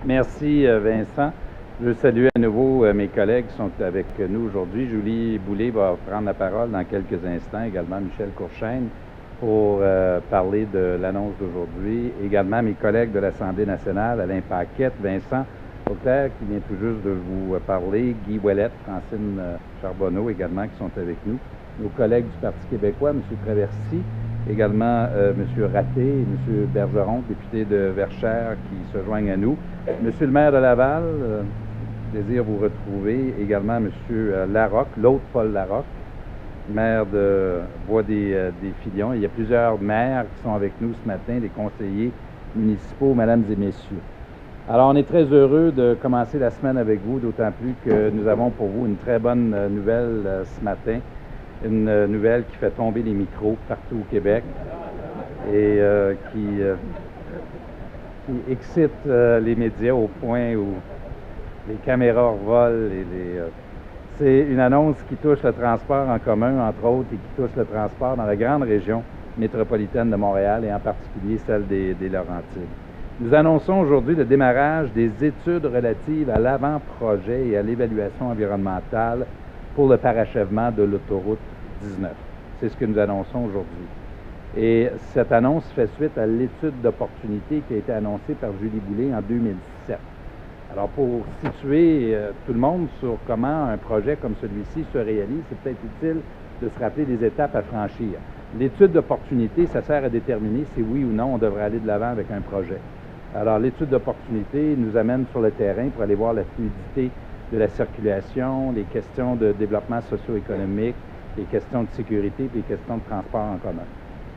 Merci, Vincent. Je veux saluer à nouveau mes collègues qui sont avec nous aujourd'hui. Julie Boulay va prendre la parole dans quelques instants, également Michel Courchaine, pour parler de l'annonce d'aujourd'hui. Également mes collègues de l'Assemblée nationale, Alain Paquette, Vincent Auclair, qui vient tout juste de vous parler, Guy Ouellette, Francine Charbonneau également, qui sont avec nous. Nos collègues du Parti québécois, M. Traversy, également M. Raté et M. Bergeron, député de Verchères, qui se joignent à nous. Monsieur le maire de Laval, plaisir de vous retrouver. Également M. Larocque, l'autre Paul Larocque, maire de Bois-des-Filions. Il y a plusieurs maires qui sont avec nous ce matin, des conseillers municipaux, mesdames et messieurs. Alors, on est très heureux de commencer la semaine avec vous, d'autant plus que nous avons pour vous une très bonne nouvelle ce matin. Une nouvelle qui fait tomber les micros partout au Québec et qui excite les médias au point où les caméras volent. C'est une annonce qui touche le transport en commun, entre autres, et qui touche le transport dans la grande région métropolitaine de Montréal et en particulier celle des Laurentides. Nous annonçons aujourd'hui le démarrage des études relatives à l'avant-projet et à l'évaluation environnementale pour le parachèvement de l'autoroute 19. C'est ce que nous annonçons aujourd'hui. Et cette annonce fait suite à l'étude d'opportunité qui a été annoncée par Julie Boulay en 2017. Alors, pour situer tout le monde sur comment un projet comme celui-ci se réalise, c'est peut-être utile de se rappeler des étapes à franchir. L'étude d'opportunité, ça sert à déterminer si oui ou non on devrait aller de l'avant avec un projet. Alors, l'étude d'opportunité nous amène sur le terrain pour aller voir la fluidité de la circulation, les questions de développement socio-économique, les questions de sécurité et les questions de transport en commun.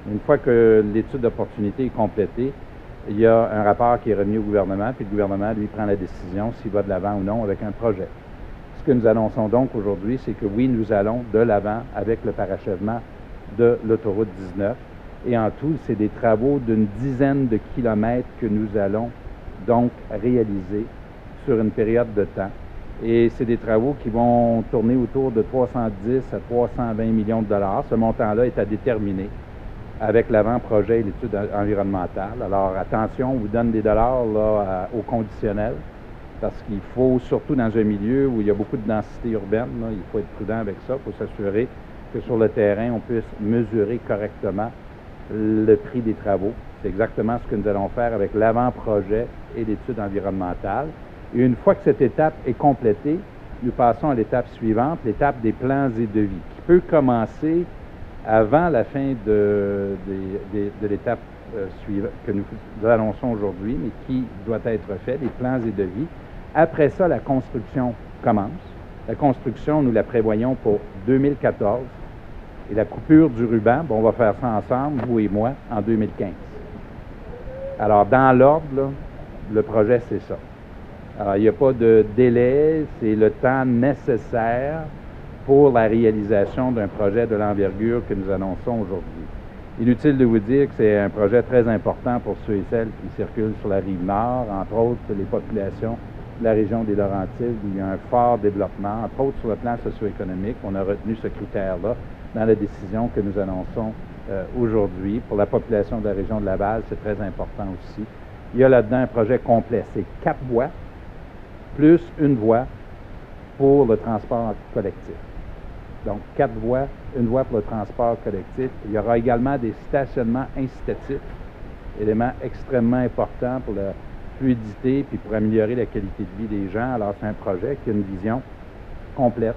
Une fois que l'étude d'opportunité est complétée, il y a un rapport qui est remis au gouvernement, puis le gouvernement, lui, prend la décision s'il va de l'avant ou non avec un projet. Ce que nous annonçons donc aujourd'hui, c'est que oui, nous allons de l'avant avec le parachèvement de l'autoroute 19. Et en tout, c'est des travaux d'une dizaine de kilomètres que nous allons donc réaliser sur une période de temps. Et c'est des travaux qui vont tourner autour de 310 à 320 millions de dollars. Ce montant-là est à déterminer avec l'avant-projet et l'étude environnementale. Alors, attention, on vous donne des dollars là, au conditionnel, parce qu'il faut, surtout dans un milieu où il y a beaucoup de densité urbaine, là, il faut être prudent avec ça. Il faut s'assurer que sur le terrain, on puisse mesurer correctement le prix des travaux. C'est exactement ce que nous allons faire avec l'avant-projet et l'étude environnementale. Et une fois que cette étape est complétée, nous passons à l'étape suivante, l'étape des plans et devis, qui peut commencer avant la fin de l'étape suivante que nous annonçons aujourd'hui, mais qui doit être fait, les plans et devis. Après ça, la construction commence. La construction, nous la prévoyons pour 2014. Et la coupure du ruban, bon, on va faire ça ensemble, vous et moi, en 2015. Alors, dans l'ordre, là, le projet, c'est ça. Alors, il n'y a pas de délai, c'est le temps nécessaire pour la réalisation d'un projet de l'envergure que nous annonçons aujourd'hui. Inutile de vous dire que c'est un projet très important pour ceux et celles qui circulent sur la rive nord, entre autres les populations de la région des Laurentides, où il y a un fort développement, entre autres sur le plan socio-économique. On a retenu ce critère-là dans la décision que nous annonçons aujourd'hui. Pour la population de la région de Laval, c'est très important aussi. Il y a là-dedans un projet complet. C'est 4 voies, plus une voie pour le transport collectif. Donc, 4 voies, une voie pour le transport collectif. Il y aura également des stationnements incitatifs, élément extrêmement important pour la fluidité puis pour améliorer la qualité de vie des gens. Alors, c'est un projet qui a une vision complète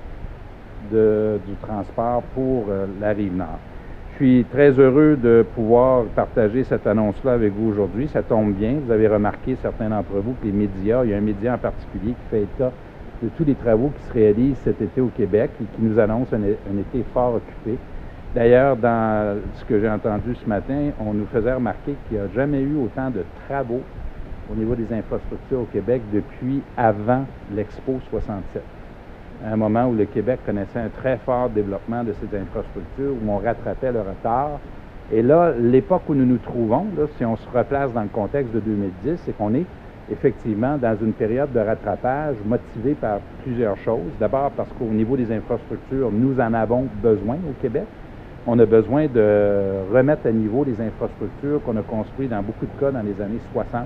du transport pour la Rive-Nord. Je suis très heureux de pouvoir partager cette annonce-là avec vous aujourd'hui. Ça tombe bien. Vous avez remarqué, certains d'entre vous, que les médias, il y a un média en particulier qui fait état de tous les travaux qui se réalisent cet été au Québec et qui nous annonce un été fort occupé. D'ailleurs, dans ce que j'ai entendu ce matin, on nous faisait remarquer qu'il n'y a jamais eu autant de travaux au niveau des infrastructures au Québec depuis avant l'Expo 67. À un moment où le Québec connaissait un très fort développement de ces infrastructures, où on rattrapait le retard. Et là, l'époque où nous nous trouvons, là, si on se replace dans le contexte de 2010, c'est qu'on est effectivement dans une période de rattrapage motivée par plusieurs choses. D'abord parce qu'au niveau des infrastructures, nous en avons besoin au Québec. On a besoin de remettre à niveau les infrastructures qu'on a construites dans beaucoup de cas dans les années 60.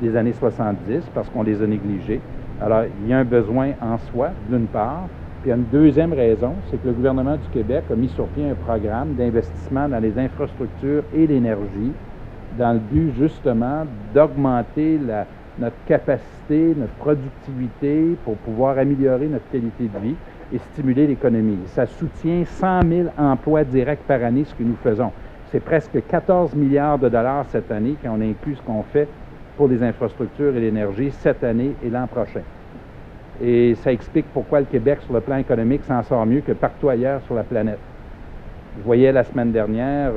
des années 70 parce qu'on les a négligés. Alors, il y a un besoin en soi, d'une part. Puis il y a une deuxième raison, c'est que le gouvernement du Québec a mis sur pied un programme d'investissement dans les infrastructures et l'énergie dans le but justement d'augmenter notre capacité, notre productivité pour pouvoir améliorer notre qualité de vie et stimuler l'économie. Ça soutient 100 000 emplois directs par année, ce que nous faisons. C'est presque 14 milliards de dollars cette année quand on inclut ce qu'on fait pour les infrastructures et l'énergie cette année et l'an prochain. Et ça explique pourquoi le Québec, sur le plan économique, s'en sort mieux que partout ailleurs sur la planète. Je voyais la semaine dernière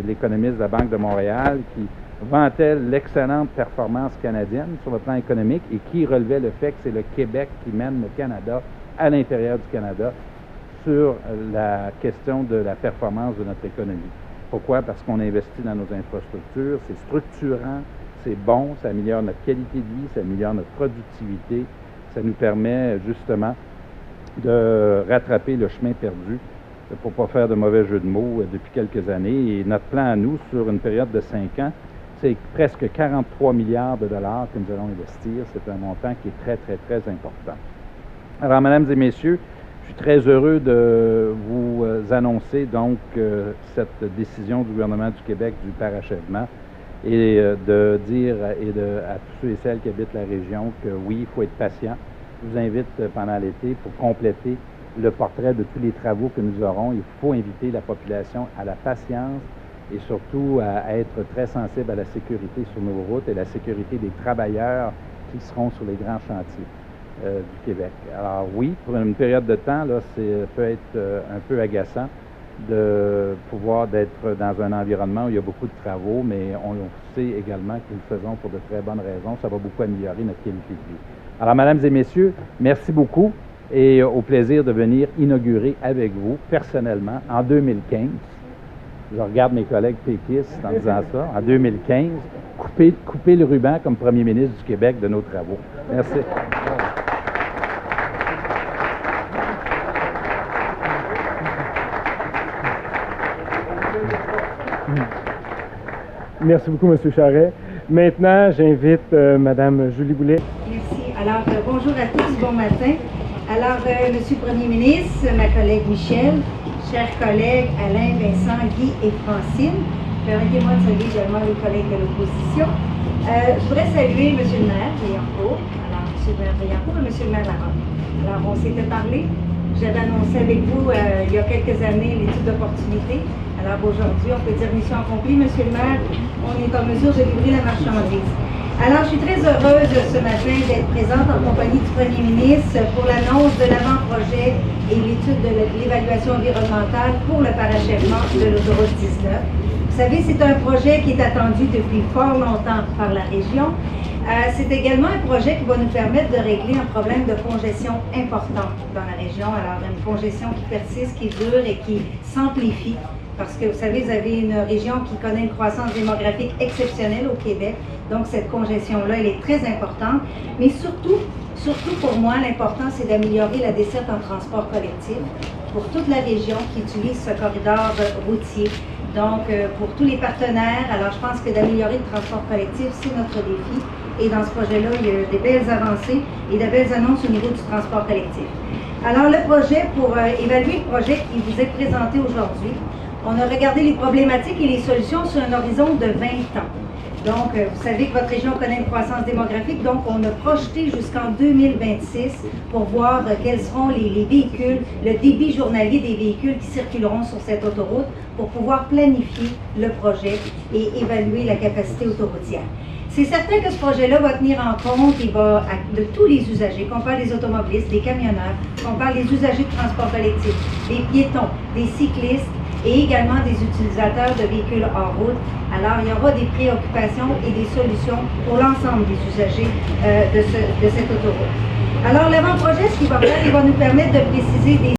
l'économiste de la Banque de Montréal qui vantait l'excellente performance canadienne sur le plan économique et qui relevait le fait que c'est le Québec qui mène le Canada à l'intérieur du Canada sur la question de la performance de notre économie. Pourquoi? Parce qu'on investit dans nos infrastructures, c'est structurant, c'est bon, ça améliore notre qualité de vie, ça améliore notre productivité, ça nous permet justement de rattraper le chemin perdu pour ne pas faire de mauvais jeu de mots depuis quelques années. Et notre plan à nous, sur une période de 5 ans, c'est presque 43 milliards de dollars que nous allons investir. C'est un montant qui est très, très, très important. Alors, mesdames et messieurs, je suis très heureux de vous annoncer donc cette décision du gouvernement du Québec du parachèvement et de dire à tous ceux et celles qui habitent la région que oui, il faut être patient. Je vous invite pendant l'été pour compléter le portrait de tous les travaux que nous aurons. Il faut inviter la population à la patience et surtout à être très sensible à la sécurité sur nos routes et la sécurité des travailleurs qui seront sur les grands chantiers du Québec. Alors oui, pour une période de temps, là, peut être un peu agaçant de pouvoir d'être dans un environnement où il y a beaucoup de travaux, mais on sait également que nous le faisons pour de très bonnes raisons. Ça va beaucoup améliorer notre qualité de vie. Alors, mesdames et messieurs, merci beaucoup et au plaisir de venir inaugurer avec vous, personnellement, en 2015. Je regarde mes collègues péquistes en disant ça. En 2015, couper le ruban comme premier ministre du Québec de nos travaux. Merci. Merci beaucoup, M. Charret. Maintenant, j'invite Mme Julie Boulet. Merci. Alors, bonjour à tous, bon matin. Alors, Monsieur le Premier ministre, ma collègue Michel, chers collègues Alain, Vincent, Guy et Francine, permettez-moi de saluer également les collègues de l'opposition. Je voudrais saluer M. le maire Vaillancourt, alors M. le maire Vaillancourt et M. le maire Larocque. Alors, on s'était parlé, j'avais annoncé avec vous il y a quelques années l'étude d'opportunité. Alors aujourd'hui, on peut dire mission accomplie, Monsieur le maire, on est en mesure de livrer la marchandise. Alors, je suis très heureuse ce matin d'être présente en compagnie du Premier ministre pour l'annonce de l'avant-projet et l'étude de l'évaluation environnementale pour le parachèvement de l'autoroute 19. Vous savez, c'est un projet qui est attendu depuis fort longtemps par la région. C'est également un projet qui va nous permettre de régler un problème de congestion important dans la région. Alors, une congestion qui persiste, qui dure et qui s'amplifie. Parce que vous savez, vous avez une région qui connaît une croissance démographique exceptionnelle au Québec. Donc, cette congestion-là, elle est très importante. Mais surtout pour moi, l'important, c'est d'améliorer la desserte en transport collectif pour toute la région qui utilise ce corridor routier. Donc, pour tous les partenaires, alors je pense que d'améliorer le transport collectif, c'est notre défi. Et dans ce projet-là, il y a des belles avancées et de belles annonces au niveau du transport collectif. Alors, le projet, pour évaluer le projet qui vous est présenté aujourd'hui, on a regardé les problématiques et les solutions sur un horizon de 20 ans. Donc, vous savez que votre région connaît une croissance démographique, donc on a projeté jusqu'en 2026 pour voir quels seront les véhicules, le débit journalier des véhicules qui circuleront sur cette autoroute pour pouvoir planifier le projet et évaluer la capacité autoroutière. C'est certain que ce projet-là va tenir en compte de tous les usagers, qu'on parle des automobilistes, des camionneurs, qu'on parle des usagers de transport collectif, des piétons, des cyclistes, et également des utilisateurs de véhicules hors route. Alors, il y aura des préoccupations et des solutions pour l'ensemble des usagers de cette autoroute. Alors, l'avant-projet, ce qu'il va faire, il va nous permettre de préciser des